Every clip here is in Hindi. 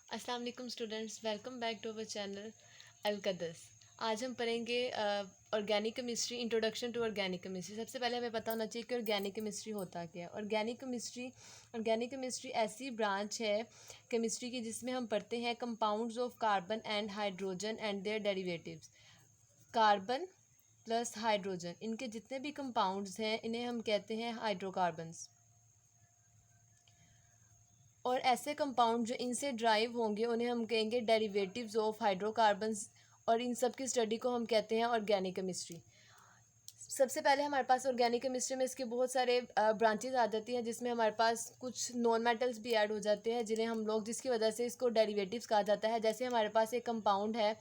अस्सलाम वालेकुम students, welcome back to our channel अलकदस। आज हम पढ़ेंगे organic chemistry, introduction to organic chemistry. सबसे पहले हमें पता होना चाहिए कि ऑर्गेनिक केमिस्ट्री होता क्या है। ऑर्गेनिक केमिस्ट्री ऐसी ब्रांच है केमिस्ट्री की जिसमें हम पढ़ते हैं compounds of carbon and hydrogen and their derivatives. Carbon plus hydrogen, इनके जितने भी कंपाउंड्स हैं इन्हें हम कहते हैं हाइड्रोकार्बन्स। और ऐसे कंपाउंड जो इनसे ड्राइव होंगे उन्हें हम कहेंगे डेरिवेटिव्स ऑफ हाइड्रोकार्बन्स। और इन सब की स्टडी को हम कहते हैं ऑर्गेनिक केमिस्ट्री। सबसे पहले हमारे पास ऑर्गेनिक केमिस्ट्री में इसके बहुत सारे ब्रांचेज आ जाती हैं, जिसमें हमारे पास कुछ नॉन मेटल्स भी ऐड हो जाते हैं जिन्हें हम लोग, जिसकी वजह से इसको डेरिवेटिव्स कहा जाता है। जैसे हमारे पास एक कंपाउंड है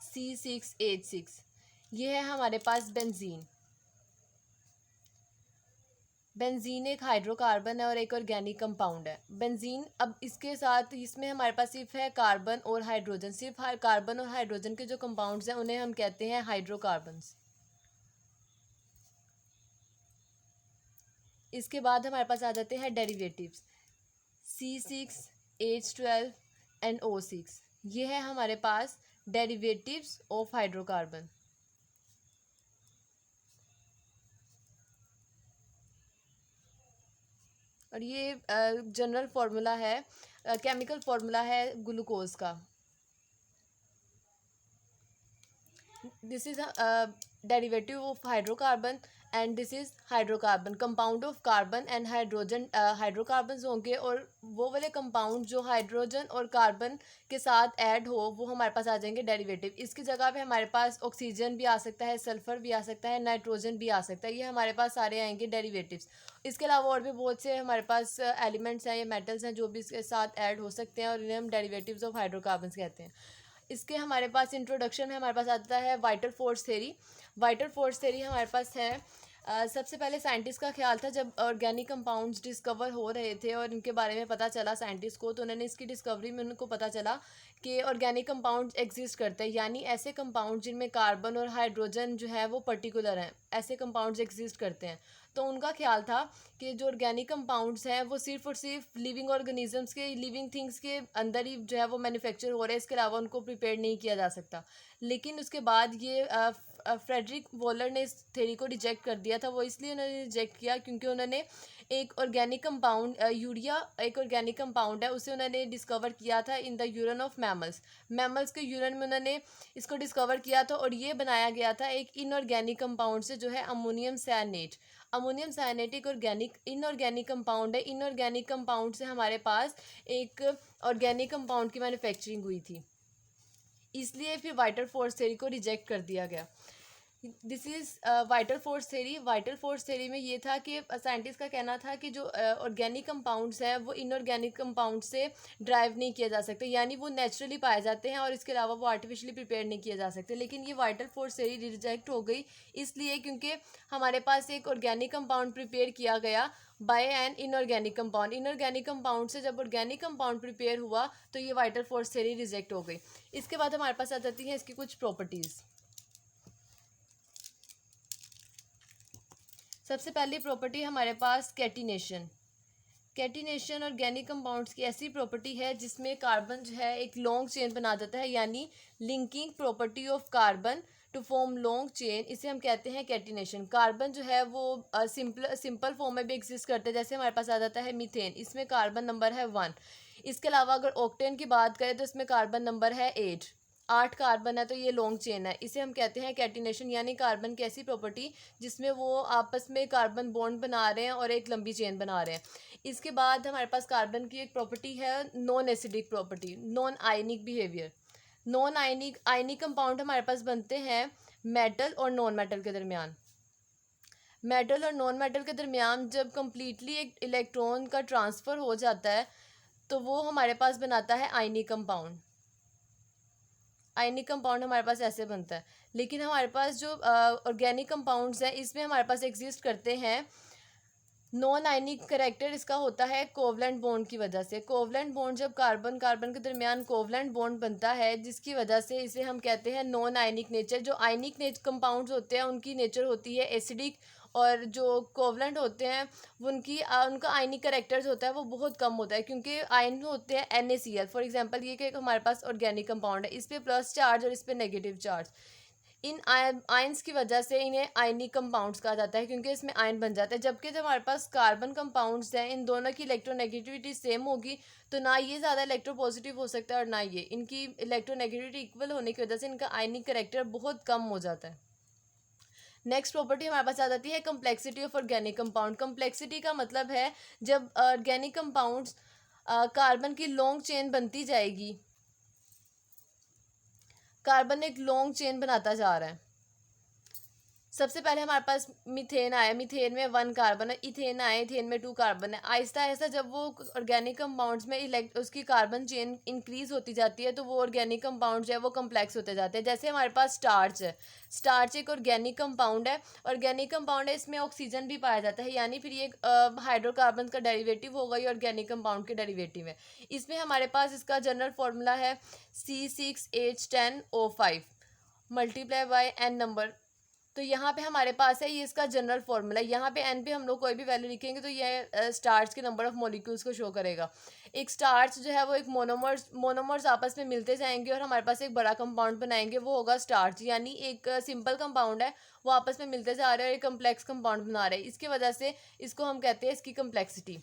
C6H6, ये है हमारे पास बेंजीन। बेंजीन एक हाइड्रोकार्बन है और एक ऑर्गेनिक कंपाउंड है बेंजीन। अब इसके साथ इसमें हमारे पास सिर्फ है कार्बन और हाइड्रोजन। सिर्फ कार्बन और हाइड्रोजन के जो कंपाउंड्स हैं उन्हें हम कहते हैं हाइड्रोकार्बन्स। इसके बाद हमारे पास आ जाते हैं डेरिवेटिव्स C6H12NO6, ये है हमारे पास डेरिवेटिव्स ऑफ हाइड्रोकार्बन। और ये जनरल फार्मूला है, केमिकल फार्मूला है ग्लूकोज का। This is derivative of hydrocarbon and this is hydrocarbon. Compound of carbon and hydrogen, hydrocarbon होंगे और वो वाले कंपाउंड जो हाइड्रोजन और कार्बन के साथ ऐड हो वो हमारे पास आ जाएंगे डेरिवेटिव। इसकी जगह पे हमारे पास ऑक्सीजन भी आ सकता है, सल्फर भी आ सकता है, नाइट्रोजन भी आ सकता है, ये हमारे पास सारे आएंगे डेरिवेटिव्स। इसके अलावा और भी बहुत से हमारे पास एलिमेंट्स हैं या मेटल्स हैं जो भी इसके साथ ऐड हो सकते हैं और इन्हें हम डेरिवेटिव्स ऑफ हाइड्रोकार्बन कहते हैं। इसके हमारे पास इंट्रोडक्शन में हमारे पास आता है vital force theory. Vital force theory हमारे पास है, सबसे पहले साइंटिस्ट का ख्याल था, जब ऑर्गेनिक कंपाउंड्स डिस्कवर हो रहे थे और इनके बारे में पता चला साइंटिस्ट को, तो उन्होंने इसकी डिस्कवरी में उनको पता चला कि ऑर्गेनिक कंपाउंड्स एग्जिस्ट करते हैं, यानी ऐसे कंपाउंड जिनमें कार्बन और हाइड्रोजन जो है वो पर्टिकुलर हैं, ऐसे कंपाउंड्स एग्जिस्ट करते हैं। तो उनका ख्याल था कि जो ऑर्गेनिक कंपाउंड्स हैं वो सिर्फ और सिर्फ लिविंग ऑर्गेनिजम्स के, लिविंग थिंग्स के अंदर ही जो है वो मैन्युफैक्चर हो रहे हैं, इसके अलावा उनको प्रिपेयर नहीं किया जा सकता। लेकिन उसके बाद ये फ्रेडरिक वॉलर ने इस थ्योरी को रिजेक्ट कर दिया था। वो इसलिए उन्होंने रिजेक्ट किया क्योंकि उन्होंने एक ऑर्गेनिक कंपाउंड, यूरिया एक ऑर्गेनिक कंपाउंड है, उसे उन्होंने डिस्कवर किया था in the urine of mammals. Mammals के यूरिन में उन्होंने इसको डिस्कवर किया था और ये बनाया गया था एक इनऑर्गेनिक कंपाउंड से, जो है अमोनियम सायनेट। अमोनियम सायनेट एक ऑर्गेनिक इनऑर्गेनिक कंपाउंड है। इनऑर्गेनिक कंपाउंड से हमारे पास एक ऑर्गेनिक कंपाउंड की मैन्युफैक्चरिंग हुई थी, इसलिए फिर वाइटल फोर्स थ्योरी को रिजेक्ट कर दिया गया। This is vital force theory. Vital force theory में ये था कि साइंटिस्ट का कहना था कि जो ऑर्गेनिक कंपाउंड्स हैं वो इनऑर्गेनिक कंपाउंड से ड्राइव नहीं किए जा सकते, यानी वो नेचुरली पाए जाते हैं और इसके अलावा वो आर्टिफिशियली प्रिपेयर नहीं किए जा सकते। लेकिन ये वाइटल फोर्स थ्योरी रिजेक्ट हो गई, इसलिए क्योंकि हमारे पास एक ऑर्गेनिक कंपाउंड प्रिपेयर किया गया by an inorganic compound. Inorganic compound से जब ऑर्गेनिक कंपाउंड प्रिपेयर हुआ तो ये वाइटल फोर्स थ्योरी रिजेक्ट हो गई। इसके बाद हमारे पास आ जाती हैं इसकी कुछ प्रॉपर्टीज़। सबसे पहली प्रॉपर्टी हमारे पास कैटिनेशन। कैटिनेशन ऑर्गेनिक कंपाउंड्स की ऐसी प्रॉपर्टी है जिसमें कार्बन जो है एक लॉन्ग चेन बना देता है, यानी linking property of carbon to form long chain, इसे हम कहते हैं कैटिनेशन। कार्बन जो है वो सिंपल फॉर्म में भी एग्जिस्ट करते हैं, जैसे हमारे पास आ जाता है मीथेन, इसमें कार्बन नंबर है 1। इसके अलावा अगर ऑक्टेन की बात करें तो इसमें कार्बन नंबर है 8। 8 कार्बन है तो ये लॉन्ग चेन है, इसे हम कहते हैं कैटिनेशन, यानी कार्बन की ऐसी प्रॉपर्टी जिसमें वो आपस में कार्बन बॉन्ड बना रहे हैं और एक लंबी चेन बना रहे हैं। इसके बाद हमारे पास कार्बन की एक प्रॉपर्टी है non acidic property, non ionic behaviour. Non ionic compound हमारे पास बनते हैं मेटल और नॉन मेटल के दरमियान। मेटल और नॉन मेटल के दरमियान जब कम्प्लीटली एक इलेक्ट्रॉन का ट्रांसफ़र हो जाता है तो वो हमारे पास बनाता है आयनिक कंपाउंड। आयनिक कंपाउंड हमारे पास ऐसे बनता है। लेकिन हमारे पास जो ऑर्गेनिक कंपाउंड्स हैं इसमें हमारे पास एग्जिस्ट करते हैं नॉन आयनिक करेक्टर, इसका होता है कोवलेंट बॉन्ड की वजह से। कोवलेंट बॉन्ड जब कार्बन कार्बन के दरमियान कोवलेंट बॉन्ड बनता है जिसकी वजह से इसे हम कहते हैं नॉन आयनिक नेचर। जो आयनिक कंपाउंड्स होते हैं उनकी नेचर होती है एसिडिक और जो कोवलेंट होते हैं उनका आयनिक करेक्टर्स होता है वो बहुत कम होता है, क्योंकि आयन होते हैं NaCl। फॉर एग्जांपल ये कि हमारे पास ऑर्गेनिक कंपाउंड है, इस पे प्लस चार्ज और इस पे नेगेटिव चार्ज। इन आयंस की वजह से इन्हें आयनिक कंपाउंड्स कहा जाता है, क्योंकि इसमें आयन बन जाता है। जबकि जब हमारे पास कार्बन कंपाउंड्स हैं, इन दोनों की इलेक्ट्रोनेगेटिविटी सेम होगी, तो ना ये ज़्यादा इलेक्ट्रोपॉजिटिव हो सकता है और ना ये, इनकी इलेक्ट्रोनेगेटिविटी इक्वल होने की वजह से इनका आयनिक करेक्टर बहुत कम हो जाता है। नेक्स्ट प्रॉपर्टी हमारे पास आ जाती है complexity of organic compound. Complexity का मतलब है जब ऑर्गेनिक कंपाउंड्स कार्बन की लॉन्ग चेन बनती जाएगी, कार्बन एक लॉन्ग चेन बनाता जा रहा है। सबसे पहले हमारे पास मीथेन आया, मीथेन में 1 कार्बन है, इथेन आया, इथेन में 2 कार्बन है। आहिस्ता आहिस्ता जब वो ऑर्गेनिक कंपाउंड्स में उसकी कार्बन चेन इंक्रीज होती जाती है, तो वो ऑर्गेनिक कंपाउंड जो है वो कम्प्लेक्स होते जाते हैं। जैसे हमारे पास स्टार्च है, स्टार्च एक ऑर्गेनिक कंपाउंड है, ऑर्गेनिक कंपाउंड है, इसमें ऑक्सीजन भी पाया जाता है, यानी फिर ये हाइड्रोकार्बन का डेरिवेटिव होगा, ये ऑर्गेनिक कंपाउंड के डेरिवेटिव है। इसमें हमारे पास इसका जनरल फॉर्मूला है C6H10O5 multiply by N number. तो यहाँ पे हमारे पास है ये इसका जनरल फॉर्मूला। यहाँ पे एन पे हम लोग कोई भी वैल्यू लिखेंगे तो ये स्टार्च के नंबर ऑफ मॉलिक्यूल्स को शो करेगा। एक स्टार्च जो है वो एक मोनोमर्स आपस में मिलते जाएंगे और हमारे पास एक बड़ा कंपाउंड बनाएंगे, वो होगा स्टार्च। यानी एक सिंपल कंपाउंड है, वो आपस में मिलते जा रहे हैं और एक कम्प्लेक्स कंपाउंड बना रहे हैं। इसकी वजह से इसको हम कहते हैं इसकी कम्प्लेक्सिटी।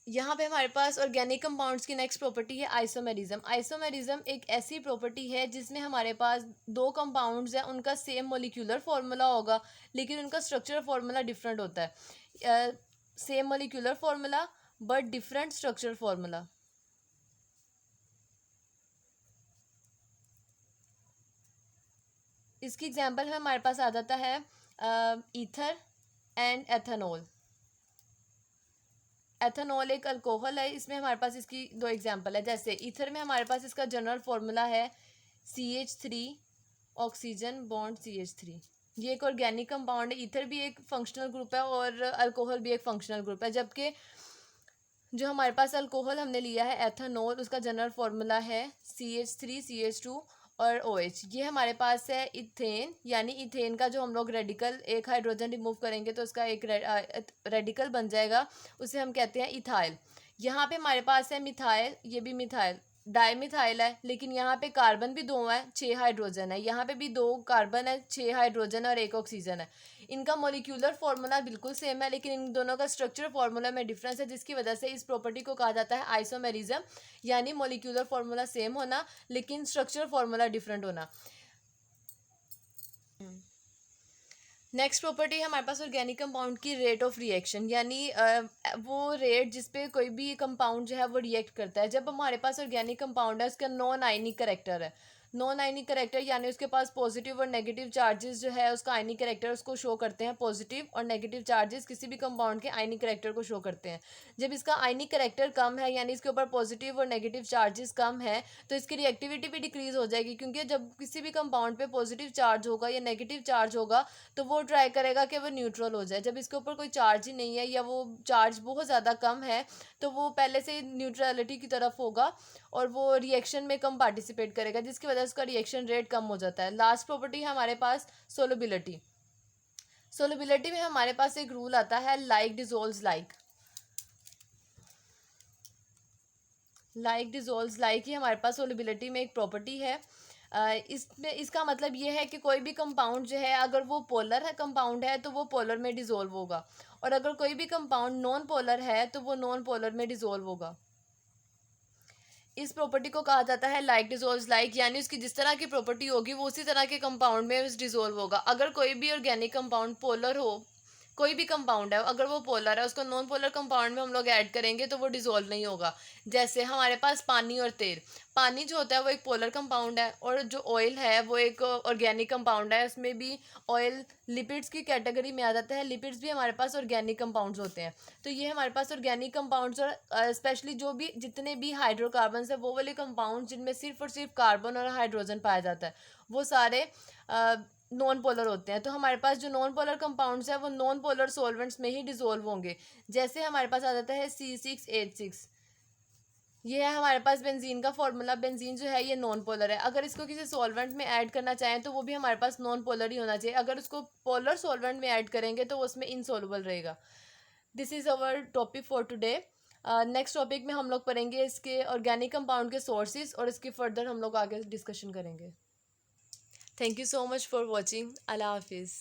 यहाँ पे हमारे पास ऑर्गेनिक कंपाउंड्स की नेक्स्ट प्रॉपर्टी है आइसोमेरिज्म। आइसोमेरिज्म एक ऐसी प्रॉपर्टी है जिसमें हमारे पास दो कंपाउंड्स हैं, उनका सेम मोलिक्यूलर फार्मूला होगा लेकिन उनका स्ट्रक्चरल फार्मूला डिफरेंट होता है। Same molecular formula but different structural formula. इसकी एग्जांपल हमारे पास आ जाता है ईथर एंड एथेनॉल। एथेनॉल एक अल्कोहल है, इसमें हमारे पास इसकी दो एग्जांपल है। जैसे ईथर में हमारे पास इसका जनरल फार्मूला है CH3 ऑक्सीजन बॉन्ड CH3। ये एक ऑर्गेनिक कंपाउंड है, ईथर भी एक फंक्शनल ग्रुप है और अल्कोहल भी एक फंक्शनल ग्रुप है। जबकि जो हमारे पास अल्कोहल हमने लिया है एथेनॉल, उसका जनरल फार्मूला है CH3 CH2 और OH। ये हमारे पास है इथेन, यानी इथेन का जो हम लोग रेडिकल एक हाइड्रोजन रिमूव करेंगे तो उसका एक रेडिकल बन जाएगा, उसे हम कहते हैं इथाइल। यहाँ पे हमारे पास है मिथाइल, ये भी मिथाइल डाइमिथाइल है, लेकिन यहाँ पे कार्बन भी दो है, 6 हाइड्रोजन है। यहाँ पे भी 2 कार्बन है, 6 हाइड्रोजन और 1 ऑक्सीजन है। इनका मोलिक्यूलर फार्मूला बिल्कुल सेम है लेकिन इन दोनों का स्ट्रक्चर फार्मूला में डिफरेंस है, जिसकी वजह से इस प्रॉपर्टी को कहा जाता है आइसोमेरिज्म, यानी मोलिक्यूलर फार्मूला सेम होना लेकिन स्ट्रक्चर फार्मूला डिफरेंट होना। नेक्स्ट प्रॉपर्टी है हमारे पास ऑर्गेनिक कंपाउंड की रेट ऑफ रिएक्शन, यानी वो रेट जिस पे कोई भी कंपाउंड जो है वो रिएक्ट करता है। जब हमारे पास ऑर्गेनिक कंपाउंड है उसका नॉन आयनिक करेक्टर है, नॉन आयनिक करेक्टर यानी उसके पास पॉजिटिव और नेगेटिव चार्जेस जो है उसका आयनिक करेक्टर उसको शो करते हैं। पॉजिटिव और नेगेटिव चार्जेस किसी भी कंपाउंड के आयनिक करेक्टर को शो करते हैं। जब इसका आयनिक करेक्टर कम है यानी इसके ऊपर पॉजिटिव और नेगेटिव चार्जेस कम है तो इसकी रिएक्टिविटी भी डिक्रीज हो जाएगी, क्योंकि जब किसी भी कंपाउंड पे पॉजिटिव चार्ज होगा या नेगेटिव चार्ज होगा तो वो ट्राई करेगा कि वो न्यूट्रल हो जाए। जब इसके ऊपर कोई चार्ज ही नहीं है या वो चार्ज बहुत ज़्यादा कम है तो वो पहले से न्यूट्रलिटी की तरफ होगा और वो रिएक्शन में कम पार्टिसिपेट करेगा, जिसकी वजह से उसका रिएक्शन रेट कम हो जाता है। लास्ट प्रॉपर्टी है हमारे पास सोलबिलिटी। सोलबिलिटी में हमारे पास एक रूल आता है like dissolves like. Like dissolves like he हमारे पास सोलबिलिटी में एक प्रॉपर्टी है। इसमें इसका मतलब ये है कि कोई भी कंपाउंड जो है अगर वो पोलर है कंपाउंड है तो वो पोलर में डिजोल्व होगा, और अगर कोई भी कंपाउंड नॉन पोलर है तो वो नॉन पोलर में डिजोल्व होगा। इस प्रॉपर्टी को कहा जाता है लाइक डिजोल्व्स लाइक, यानी उसकी जिस तरह की प्रॉपर्टी होगी वो उसी तरह के कंपाउंड में डिजोल्व होगा। अगर कोई भी ऑर्गेनिक कंपाउंड पोलर हो, कोई भी कंपाउंड है अगर वो पोलर है उसको नॉन पोलर कंपाउंड में हम लोग ऐड करेंगे तो वो डिजोल्व नहीं होगा। जैसे हमारे पास पानी और तेल, पानी जो होता है वो एक पोलर कंपाउंड है और जो ऑयल है वो एक ऑर्गेनिक कंपाउंड है। उसमें भी ऑयल लिपिड्स की कैटेगरी में आ जाता है, लिपिड्स भी हमारे पास ऑर्गेनिक कंपाउंड्स होते हैं। तो ये हमारे पास ऑर्गेनिक कंपाउंड्स और स्पेशली जो भी जितने भी हाइड्रोकार्बन्स है वो वाले कंपाउंड जिनमें सिर्फ और सिर्फ कार्बन और हाइड्रोजन पाया जाता है वो सारे नॉन पोलर होते हैं। तो हमारे पास जो नॉन पोलर कंपाउंड्स हैं वो नॉन पोलर सॉल्वेंट्स में ही डिसॉल्व होंगे। जैसे हमारे पास आ जाता है C6H6, ये है हमारे पास बेंजीन का फॉर्मूला। बेंजीन जो है ये नॉन पोलर है। अगर इसको किसी सॉल्वेंट में ऐड करना चाहें तो वो भी हमारे पास नॉन पोलर ही होना चाहिए। अगर उसको पोलर सॉल्वेंट में ऐड करेंगे तो वो उसमें इनसॉल्युबल रहेगा। This is our topic for today. Next topic में हम लोग पढ़ेंगे इसके ऑर्गेनिक कंपाउंड के सोर्सेज और इसकी फर्दर हम लोग आगे डिस्कशन करेंगे। Thank you so much for watching. अल्लाह हाफिज़।